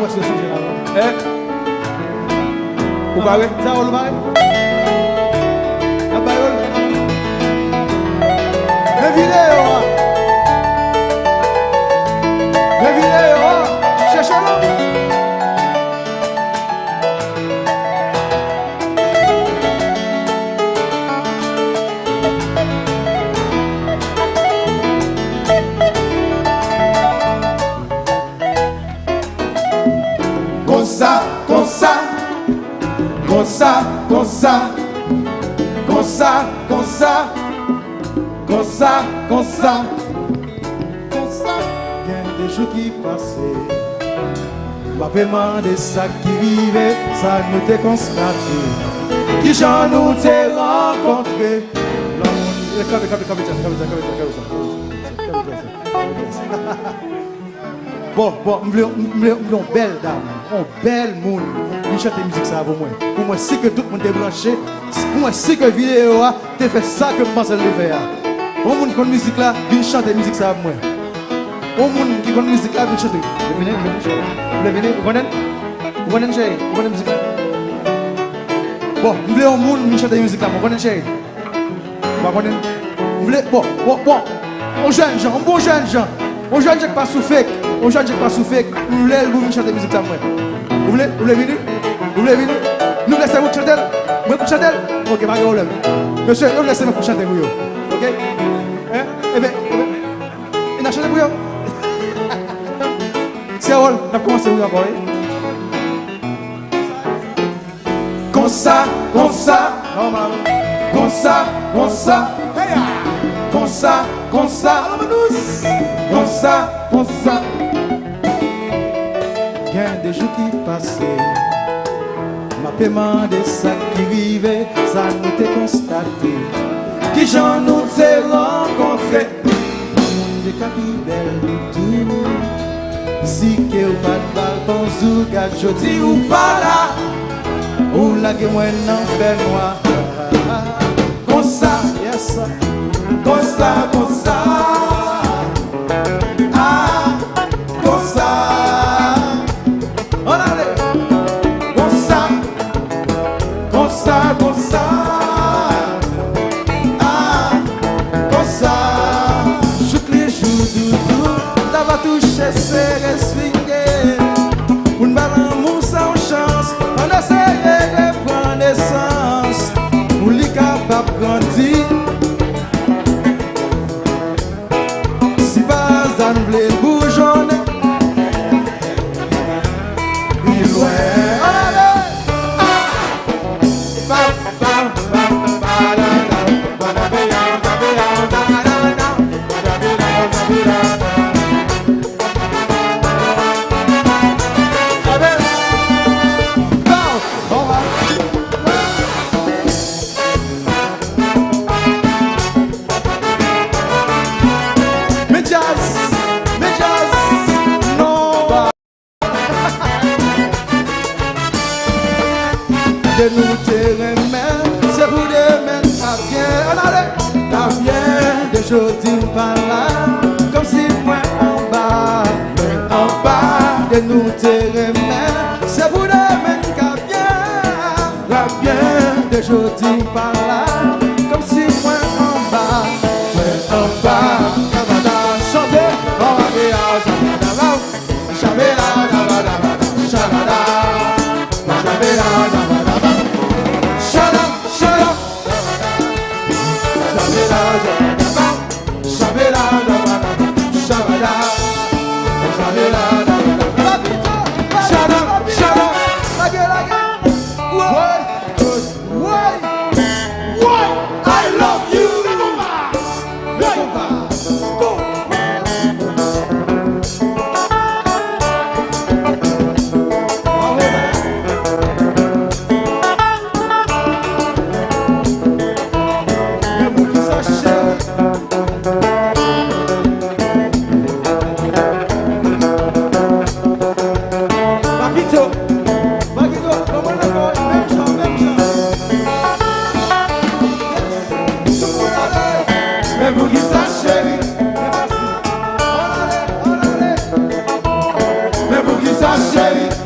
moi ce sujet là. Eh? Vous parlez? Ça va le bail? La baïole. Les vidéos. Les vidéos. Cherchez-le. Comme ça, comme ça, comme ça, comme ça, comme ça, comme ça, comme ça, comme ça, Comme ça, il y a des jours qui passaient. Ma paiement de ça qui vivait, ça nous t'est constaté. Qui j'en nous t'ai rencontré. Bon, je veux une belle dame, une belle monde. Il chante musique ça pour moi. Pour moi, si que tout le monde est branché, pour moi, si que la vidéo a fait ça que je pense le faire. Au monde qui connaît musique là, il chante musique ça pour moi. Au monde qui connaît musique là, il chante. Venez, vous connaissez chérie, vous connaissez musique là. Bon, je veux un monde qui chante musique là, vous connaissez chérie. Vous voulez, bon, on jeune gens, bon jeune gens. On jeune gens pas sous fake, on jeune gens pas sous fake. Vous voulez chanter musique ça moi. Vous voulez venir? Vous voulez venir? Nous laissez vous chanter? Moi pour chanter? OK, pas de problème. Monsieur, vous laissez moi pour chanter pour vous. OK? Hein? Eh bien, il a chanté pour vous. C'est all, on a commencé vous encore. comme ça, comme ça, Normal. comme ça, comme ça, comme ça, comme ça, comme ça, comme ça. Il y a des jours qui passaient. Ma paiement de ça qui vivait, ça nous t'est constaté. Qui j'en nous t'ai rencontré. Des capilles belles de tout. Si que ou pas de balle, pense ou gâte, je dis ou pas là. Ou la que moi n'en fait noir. Comme ça, Yes, comme ça, comme ça. Ah, comme ça. on allait. Comme ça, comme ça, comme ça. Ah, comme ça. Chouk les jours doudou, la va toucher, serrer, swinguer. Pour une balle en mousse sans chance, on essaye de prendre naissance. Pour les capables grandir. Si pas en vle bougeonner, il loin. On allait. De nous terrain, c'est pour demain, ça vient, on allait, ça vient, de aujourd'hui par là, comme si moi en bas, de nous terrain, c'est pour demain, ça vient, de aujourd'hui par là, comme si moi en bas, chanter, I love you. Chérie.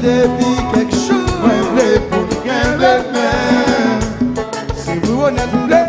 Depuis quelque chose, pour nous gagner, si vous honnête,